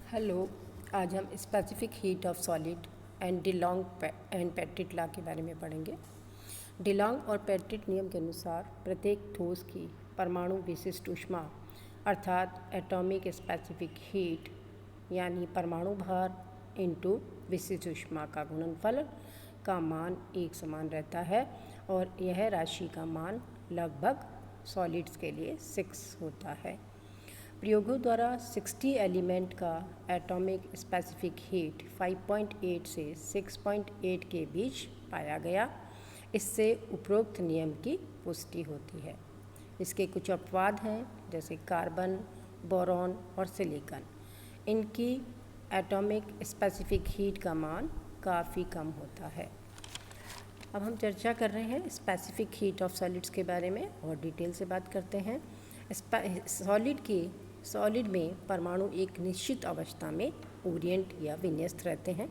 Hello. आज हम specific heat of solid and Dulong and Petit law के बारे में पढ़ेंगे। डिलॉन्ग और पेटिट नियम के अनुसार प्रत्येक ठोस की परमाणु विशिष्ट ऊष्मा अर्थात एटॉमिक स्पेसिफिक हीट यानी परमाणु भार इनटू विशिष्ट ऊष्मा का गुणनफल का मान एक समान रहता है और यह राशि का मान लगभग सॉलिड्स के लिए 6 होता है। प्रयोगों द्वारा 60 एलिमेंट का एटॉमिक स्पेसिफिक हीट 5.8 से 6.8 के बीच पाया गया। इससे उपरोक्त नियम की पुष्टि होती है। इसके कुछ अपवाद हैं, जैसे कार्बन, बोरॉन और सिलिकॉन। इनकी एटॉमिक स्पेसिफिक हीट का मान काफ़ी कम होता है। अब हम चर्चा कर रहे हैं स्पेसिफिक हीट ऑफ सॉलिड्स के बारे में और डिटेल से बात करते हैं। सॉलिड में परमाणु एक निश्चित अवस्था में ओरिएंट या विन्यस्त रहते हैं।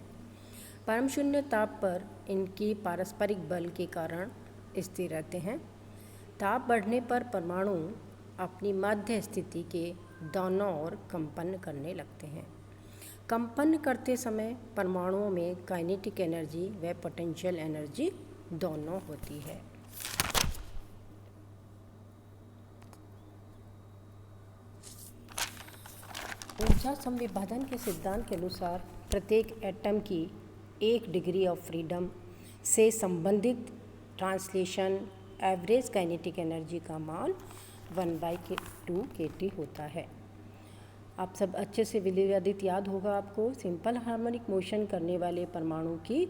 परम शून्य ताप पर इनकी पारस्परिक बल के कारण स्थिर रहते हैं। ताप बढ़ने पर परमाणु अपनी मध्य स्थिति के दोनों ओर कंपन करने लगते हैं। कंपन करते समय परमाणुओं में काइनेटिक एनर्जी व पोटेंशियल एनर्जी दोनों होती है। ऊर्जा संविभाजन के सिद्धांत के अनुसार प्रत्येक एटम की 1 डिग्री ऑफ फ्रीडम से संबंधित ट्रांसलेशन एवरेज काइनेटिक एनर्जी का मान 1/2 kT होता है। आप सब अच्छे से विधिवादित याद होगा आपको। सिंपल हार्मोनिक मोशन करने वाले परमाणु की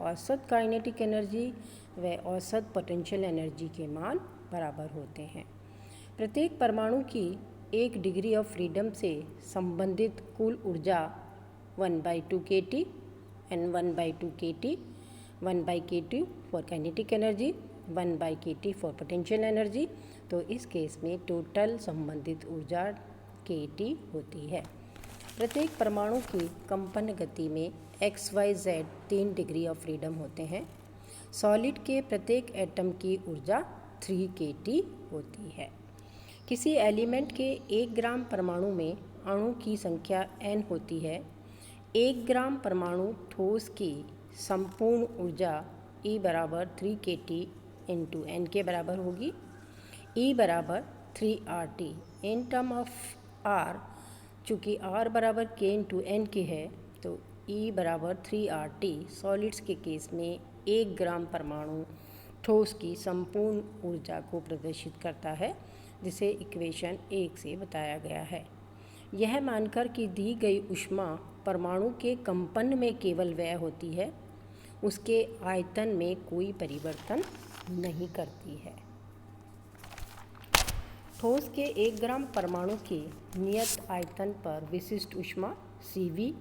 औसत काइनेटिक एनर्जी व औसत पोटेंशियल एनर्जी के मान बराबर होते हैं। प्रत्येक परमाणु की 1 डिग्री ऑफ फ्रीडम से संबंधित कुल ऊर्जा 1/2 kT and 1/2 kT, 1/kT for kinetic energy, 1/kT for potential energy. तो इस केस में टोटल संबंधित ऊर्जा kT होती है। प्रत्येक परमाणु की कंपन गति में XYZ 3 डिग्री ऑफ फ्रीडम होते हैं। सॉलिड के प्रत्येक एटम की ऊर्जा 3 kT होती है। किसी एलिमेंट के 1 ग्राम परमाणु में अणु की संख्या n होती है। 1 ग्राम परमाणु ठोस की संपूर्ण ऊर्जा E बराबर 3 kT इंटू n के बराबर होगी। E बराबर 3RT in term of R, चूँकि R बराबर K इंटू n के है तो E बराबर 3RT सॉलिड्स के केस में 1 ग्राम परमाणु ठोस की संपूर्ण ऊर्जा को प्रदर्शित करता है, जिसे इक्वेशन 1 से बताया गया है। यह मानकर कि दी गई ऊष्मा परमाणु के कंपन में केवल व्यय होती है, उसके आयतन में कोई परिवर्तन नहीं करती है। ठोस के 1 ग्राम परमाणु के नियत आयतन पर विशिष्ट ऊष्मा Cv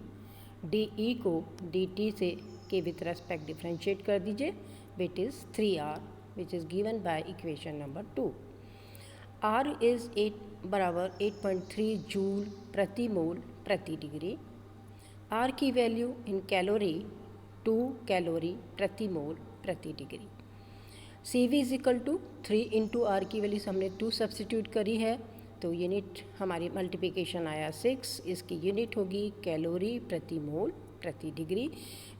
dE को dt से के विथ रेस्पेक्ट डिफ्रेंशिएट कर दीजिए, which is 3R, which is given by equation number 2। R is 8.3 joule प्रति मोल प्रति डिग्री। R की वैल्यू इन कैलोरी 2 कैलोरी प्रति मोल प्रति degree. Cv is equal to 3 into R की वैल्यू हमने 2 substitute करी है, तो यूनिट हमारी मल्टीप्लिकेशन आया 6। इसकी यूनिट होगी कैलोरी प्रति मोल प्रति degree,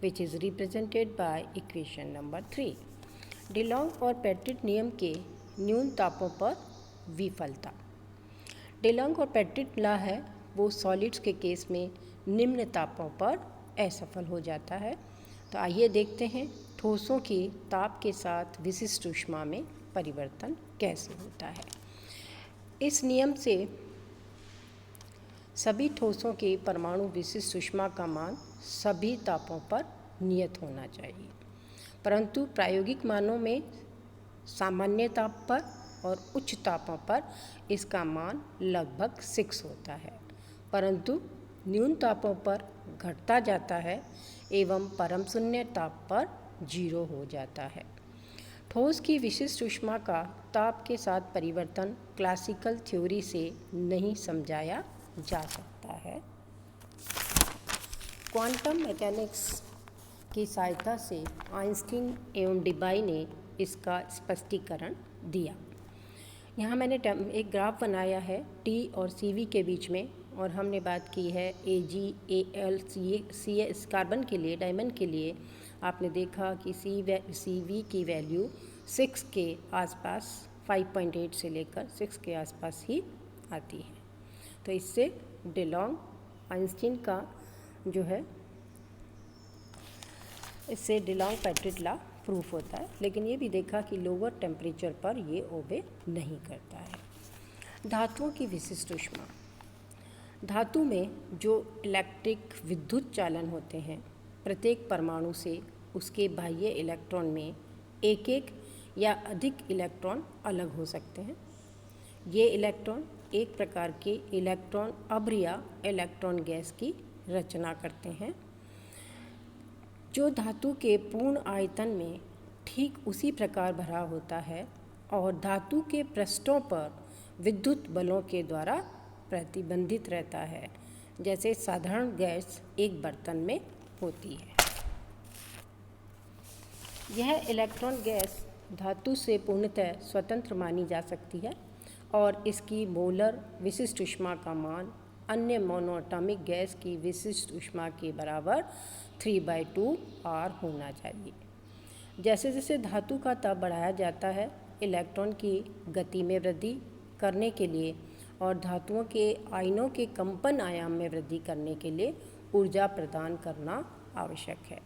which is represented by equation number 3। डिलॉन्ग और पेटिट नियम के न्यून तापों पर विफलता। डिलॉन्ग और पेटिट लॉ है वो सॉलिड्स के केस में निम्न तापों पर असफल हो जाता है। तो आइए देखते हैं ठोसों की ताप के साथ विशिष्ट ऊष्मा में परिवर्तन कैसे होता है। इस नियम से सभी ठोसों के परमाणु विशिष्ट ऊष्मा का मान सभी तापों पर नियत होना चाहिए, परंतु प्रायोगिक मानों में सामान्य ताप पर और उच्च तापों पर इसका मान लगभग 6 होता है, परंतु न्यून तापों पर घटता जाता है एवं परम शून्य ताप पर 0 हो जाता है। ठोस की विशिष्ट ऊष्मा का ताप के साथ परिवर्तन क्लासिकल थ्योरी से नहीं समझाया जा सकता है। क्वांटम मैकेनिक्स की सहायता से आइंस्टीन एवं डिबाई ने इसका स्पष्टीकरण दिया। यहाँ मैंने एक ग्राफ बनाया है T और Cv के बीच में और हमने बात की है AgAl कार्बन के लिए, डायमंड के लिए आपने देखा कि CV की वैल्यू 6 के आसपास, 5.8 से लेकर 6 के आसपास ही आती है। तो इससे डेलोंग आइंस्टीन का जो है, इससे डेलोंग पेट्रिट लॉ प्रूफ होता है। लेकिन ये भी देखा कि लोअर टेम्परेचर पर ये ओबे नहीं करता है। धातुओं की विशिष्ट ऊष्मा। धातु में जो इलेक्ट्रिक विद्युत चालन होते हैं, प्रत्येक परमाणु से उसके बाह्य इलेक्ट्रॉन में एक एक या अधिक इलेक्ट्रॉन अलग हो सकते हैं। ये इलेक्ट्रॉन एक प्रकार के इलेक्ट्रॉन अभ्र या इलेक्ट्रॉन गैस की रचना करते हैं, जो धातु के पूर्ण आयतन में ठीक उसी प्रकार भरा होता है और धातु के पृष्ठों पर विद्युत बलों के द्वारा प्रतिबंधित रहता है, जैसे साधारण गैस एक बर्तन में होती है। यह इलेक्ट्रॉन गैस धातु से पूर्णतः स्वतंत्र मानी जा सकती है और इसकी मोलर विशिष्ट ऊष्मा का मान अन्य मोनोएटॉमिक गैस की विशिष्ट ऊष्मा के बराबर 3/2 R होना चाहिए। जैसे जैसे धातु का ताप बढ़ाया जाता है, इलेक्ट्रॉन की गति में वृद्धि करने के लिए और धातुओं के आयनों के कंपन आयाम में वृद्धि करने के लिए ऊर्जा प्रदान करना आवश्यक है।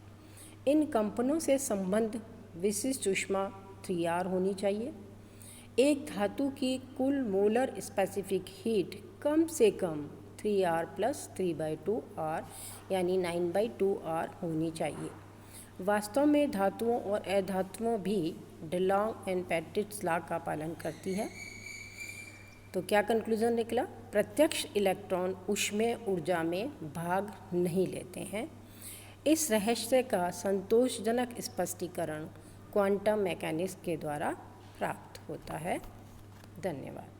इन कंपनों से संबंध विशिष्ट ऊष्मा 3R होनी चाहिए। एक धातु की कुल मोलर स्पेसिफिक हीट कम से कम 3R + 3/2 R यानी 9/2 R होनी चाहिए। वास्तव में धातुओं और अधातुओं भी डेलोंग एंड पेट्रिट लॉ का पालन करती है। तो क्या कंक्लूजन निकला? प्रत्यक्ष इलेक्ट्रॉन ऊष्मीय ऊर्जा में भाग नहीं लेते हैं। इस रहस्य का संतोषजनक स्पष्टीकरण क्वांटम मैकेनिक्स के द्वारा प्राप्त होता है। धन्यवाद।